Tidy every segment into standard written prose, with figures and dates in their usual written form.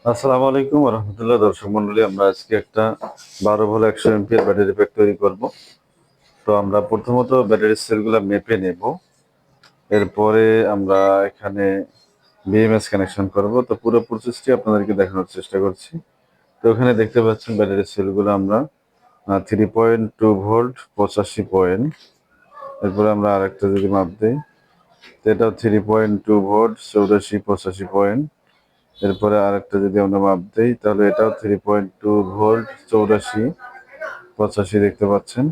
আসসালামু আলাইকুম রহমতুল্লাহ। দর্শক মন্ডলী, আমরা আজকে একটা 12 ভোল্ট 100 এমপিয়ার ব্যাটারি প্যাক তৈরি করব। তো আমরা প্রথমত ব্যাটারির সেলগুলো মেপে নেব। এরপরে আমরা এখানে বিএমএস কানেকশন করব। তো পুরো প্রসেসটি আপনাদেরকে দেখানোর চেষ্টা করছি। তো এখানে দেখতে পাচ্ছেন ব্যাটারির সেলগুলো আমরা 3.2 ভোল্ট 85 পয়েন্ট। এরপরে আমরা আরেকটা যদি মাপ দিই, তো এটাও 3.2 ভোল্ট 84 85 পয়েন্ট। এরপরে আরেকটা যদি আমরা মাপ দিই, তাহলে এটাও 3.2 ভোল্ট 84 85 দেখতে পাচ্ছেন।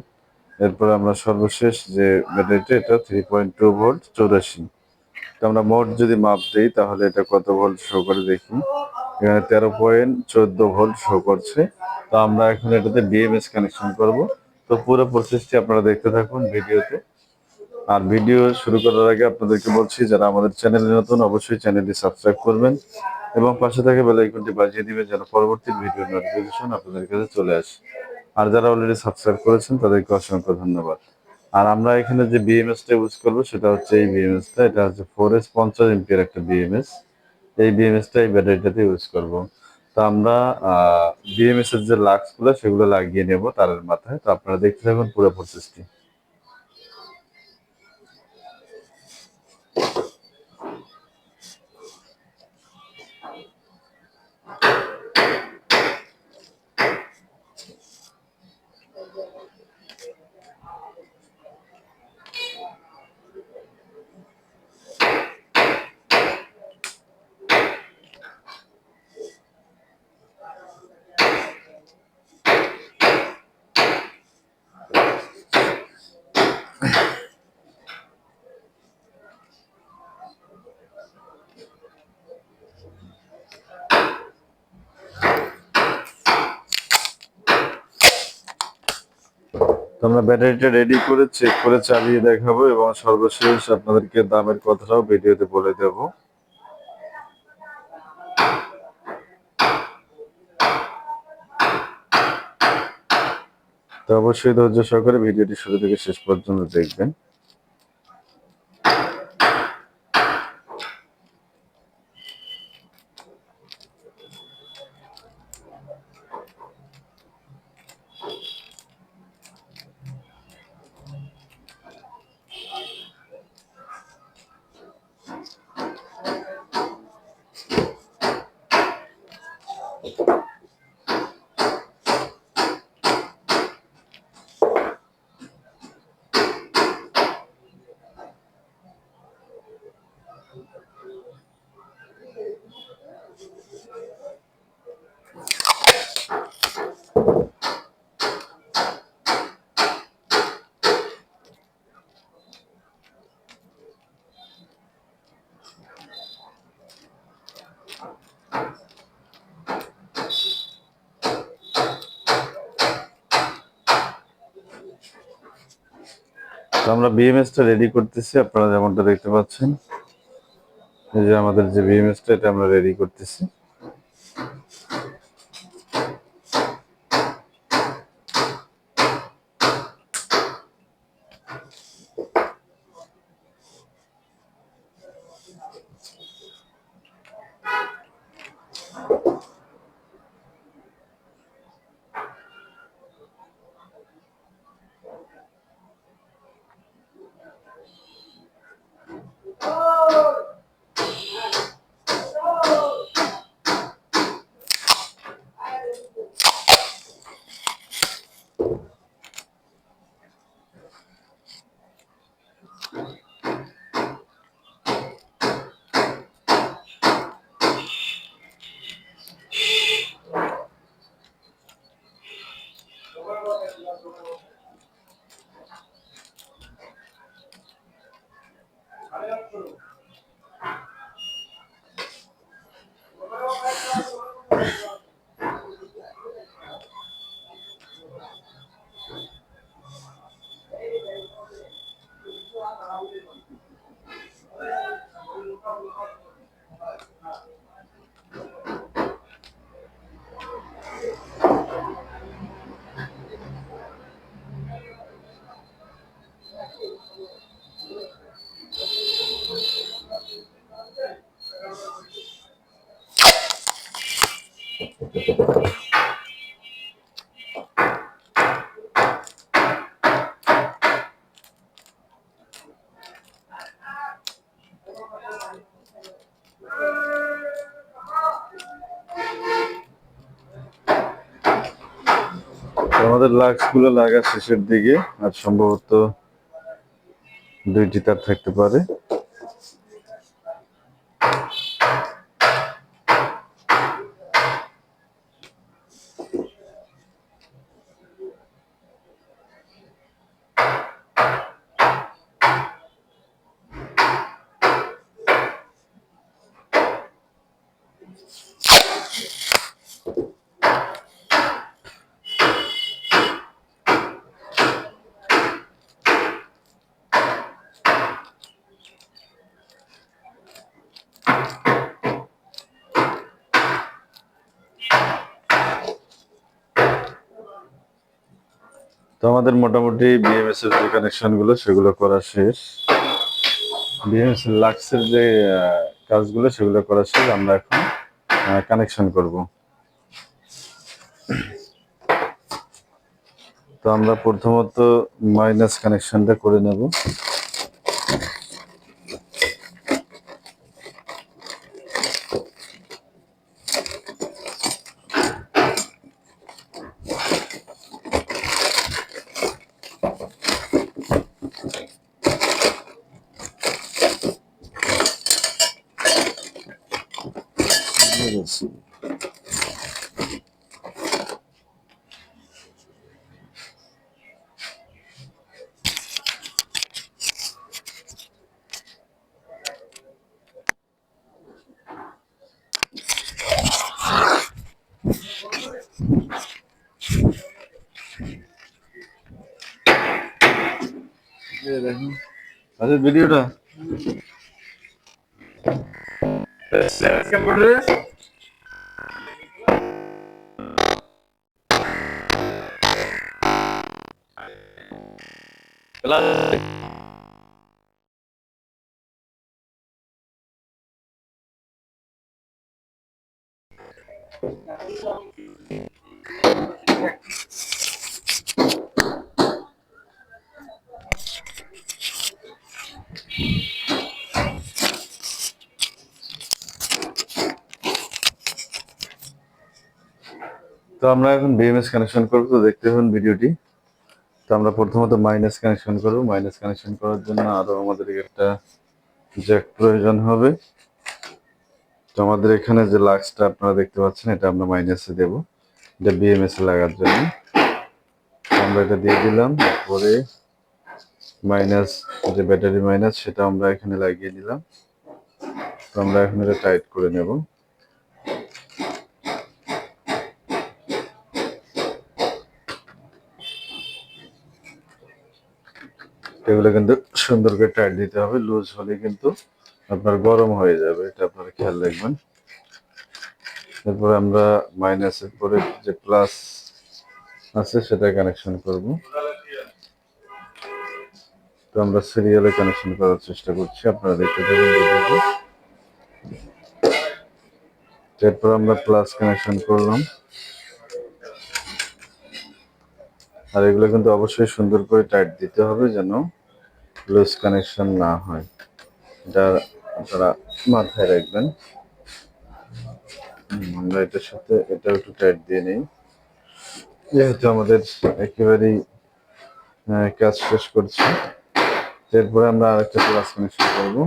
এরপরে আমরা সর্বশেষ যে ব্যাটারিটা, এটা 3.2 ভোল্ট 84। তো আমরা মোট যদি মাপ দিই, তাহলে এটা কত ভোল্ট শো করে দেখি। এখানে 13.14 ভোল্ট শো করছে। তো আমরা এখন এটাতে বিএমএস কানেকশন করব। তো পুরো প্রসেসটি আপনারা দেখতে থাকুন ভিডিওতে। আর ভিডিও শুরু করার আগে আপনাদেরকে বলছি, যারা আমাদের চ্যানেলে নতুন, অবশ্যই চ্যানেলটি সাবস্ক্রাইব করবেন এবং পাশে থাকা বেল আইকনটি বাজিয়ে দিবেন, যেন পরবর্তী ভিডিও নোটিফিকেশন আপনাদের কাছে চলে আসে। আর যারা অলরেডি সাবস্ক্রাইব করেছেন তাদেরকে অসংখ্য ধন্যবাদ। আর আমরা এখানে যে বিএমএসটা ইউজ করবো সেটা হচ্ছে এই বিএমএসটা। এটা হচ্ছে 4S 50 এমপিয়ার একটা বিএমএস। এই বিএমএসটা এই ব্যাটারিটাতে ইউজ করব। তো আমরা বিএমএস এর যে লাক্সগুলো সেগুলো লাগিয়ে নেব তারের মাথায়। তো আপনারা দেখতে থাকুন পুরো প্রসেসটি। তো আমরা ব্যাটারিটা রেডি করে চেক করে চালিয়ে দেখাবো এবং সর্বশেষ আপনাদেরকে দামের কথাটাও ভিডিওতে বলে দেব। তো অবশ্যই ধৈর্য সহকারে ভিডিওটি শুরু থেকে শেষ পর্যন্ত দেখবেন। তো আমরা বিএমএসটা রেডি করতেছি, আপনারা যেমনটা দেখতে পাচ্ছেন। এই যে আমাদের যে বিএমএসটা, এটা আমরা রেডি করতেছি। আমাদের লাক্স গুলো লাগা শেষের দিকে, আর সম্ভবত 2টি তার থাকতে পারে। তো আমাদের মোটামুটি বিএমএস এর যে কানেকশন গুলো সেগুলো করা শেষ। বিএমএস এর লাক্সের যে কাজগুলো সেগুলো করা শেষ। আমরা এখন কানেকশন করব। তো আমরা প্রথমত মাইনাস কানেকশনটা করে নেব। আচ্ছা ভিডিওটা তো আমরা এখন বিএমএস কানেকশন করব। তো দেখতে পাবেন ভিডিওটি। তো আমরা প্রথমত মাইনাস কানেকশন করব। মাইনাস কানেকশন করার জন্য আরো আমাদের একটা জ্যাক প্রয়োজন হবে। তো আমাদের এখানে যে লাক্সটা আপনারা দেখতে পাচ্ছেন, এটা আমরা মাইনাসে দেব, এটা বিএমএস এ লাগার জন্য। আমরা এটা দিয়ে দিলাম। তারপরে মাইনাস, যে ব্যাটারি মাইনাস, সেটা আমরা এখানে লাগিয়ে দিলাম। তো আমরা এখন এটা টাইট করে নেব। এগুলো কিন্তু সুন্দর করে টাইট দিতে হবে, লুজ হলে কিন্তু আপনার গরম হয়ে যাবে, এটা আপনারা খেয়াল রাখবেন। এরপর আমরা মাইনাসের পরে যে প্লাস আছে সেটা কানেকশন করব। তো আমরা সিরিয়ালে কানেকশন করার চেষ্টা করছি, আপনারা দেখতে থাকুন ভিডিওটি। এরপর আমরা প্লাস কানেকশন করলাম। আর এগুলো কিন্তু অবশ্যই সুন্দর করে টাইট দিতে হবে, যেন লুজ কানেকশন না হয়, এটা আপনারা মাথায় রাখবেন। আমরা এটার সাথে এটাও একটু টাইট দিয়ে নিই, যেহেতু আমাদের একেবারেই কাজ শেষ করছি। এরপরে আমরা আরেকটা প্লাস কানেকশন করবো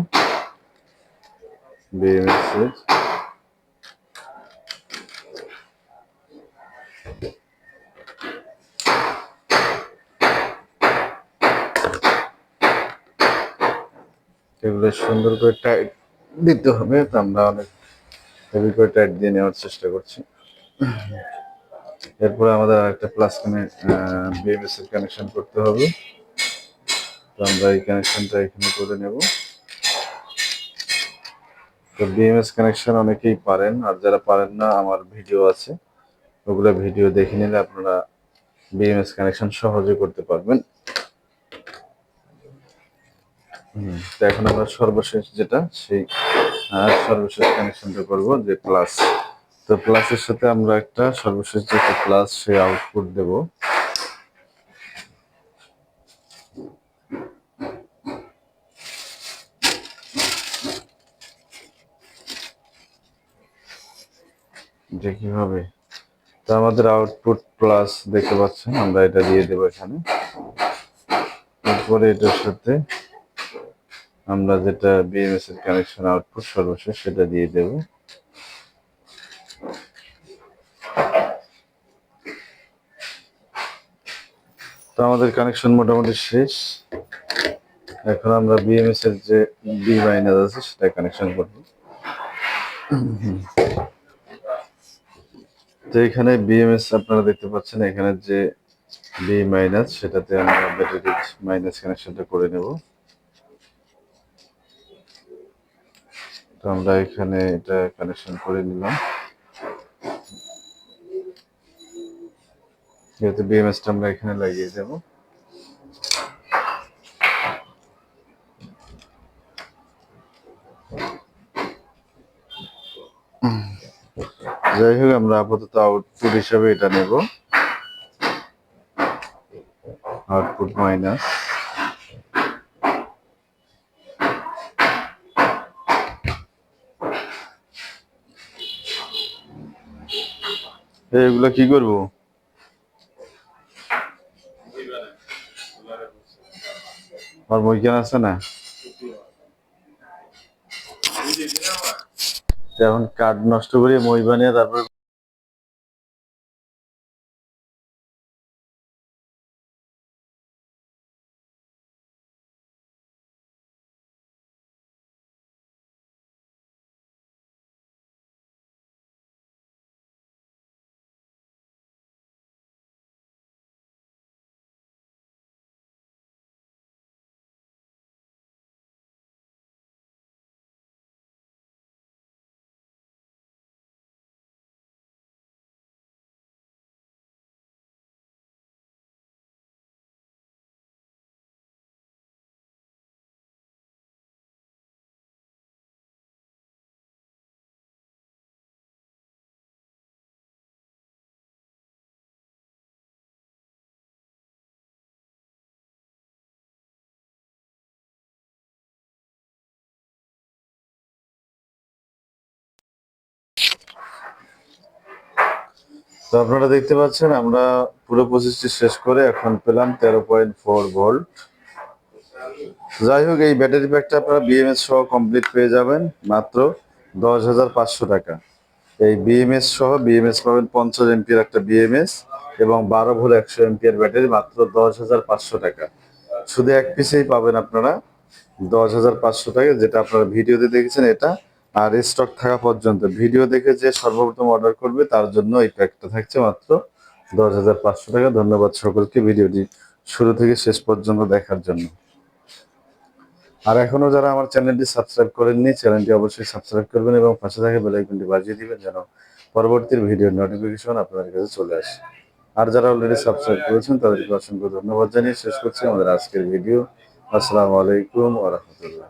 বিএমএস এর। এগুলো সুন্দর করে টাইট দিতে হবে। তো আমরা অনেক হেভি করে টাইট দিয়ে নেওয়ার চেষ্টা করছি। এরপরে আমাদের আরেকটা প্লাস বিএমএস এর কানেকশন করতে হবে। তো আমরা এই কানেকশনটা এখানে করে নেব। তো বিএমএস কানেকশন অনেকেই পারেন, আর যারা পারেন না, আমার ভিডিও আছে, ওগুলো ভিডিও দেখে নিলে আপনারা বিএমএস কানেকশন সহজে করতে পারবেন। তো এখন আমরা সর্বশেষ যেটা, সেই সর্বশেষ কানেকশনটা করব, যে প্লাস। তো তো প্লাসের সাথে আমরা একটা সর্বশেষ যেটা প্লাস সেই আউটপুট দেব। যে কিভাবে, তো আমাদের আউটপুট প্লাস দেখতে পাচ্ছেন, আমরা এটা দিয়ে দেবো এখানে। এরপরে এটার সাথে আমরা যেটা বিএমএস এর কানেকশন আউটপুট সর্বশেষ সেটা দিয়ে দেব। তো আমাদের কানেকশন মোটামুটি শেষ। এখন আমরা বিএমএস এর যে বি মাইনাস আছে সেটা কানেকশন করব। তো এখানে বিএমএস আপনারা দেখতে পাচ্ছেন, এখানে যে বি মাইনাস সেটাতে আমরা ব্যাটারি মাইনাস কানেকশনটা করে নেব। তো আমরা এখানে এটা কানেকশন করে নিলাম, যেহেতু বিএমএসটা আমরা এখানে লাগিয়ে দেব। যাই হোক, আমরা আপাতত আউটপুট হিসাবে এটা নেব, আউটপুট মাইনাস। এগুলো কি করব? আর মই কেন আছে না, এখন কার্ড নষ্ট করে মই বানিয়ে তারপর তো আপনারা দেখতে পাচ্ছেন আমরা পুরো প্রসেসটি শেষ করে এখন পেলাম 13.4 ভোল্ট। যাই হোক, এই ব্যাটারি প্যাকটা আপনারা বিএমএস সহ কমপ্লিট পেয়ে যাবেন মাত্র 10,500 টাকা। এই বিএমএস সহ বিএমএস পাবেন 50 এমপিয়ার একটা বিএমএস এবং 12 ভোল্ট 100 এমপিয়ার ব্যাটারি মাত্র 10,500 টাকা। শুধু এক পিসেই পাবেন আপনারা 10,500 টাকা, যেটা আপনারা ভিডিওতে দেখেছেন এটা। আর স্টক থাকা পর্যন্ত ভিডিও দেখে যে সর্বপ্রথম অর্ডার করবে তার জন্য এই প্যাকটা থাকছে মাত্র 10,500 টাকা। ধন্যবাদ সকলকে ভিডিওটি শুরু থেকে শেষ পর্যন্ত দেখার জন্য। আর এখনো যারা আমার চ্যানেলটি সাবস্ক্রাইব করেননি, চ্যানেলটি অবশ্যই সাবস্ক্রাইব করবেন এবং পাশে থাকা বেল আইকনটি বাজিয়ে দিবেন যেন পরবর্তী ভিডিওর নোটিফিকেশন আপনাদের কাছে চলে আসে। আর যারা অলরেডি সাবস্ক্রাইব করেছেন তাদেরকে অসংখ্য ধন্যবাদ জানিয়ে শেষ করছি আমাদের আজকের ভিডিও। আসসালামু আলাইকুম ওয়া রাহমাতুল্লাহ।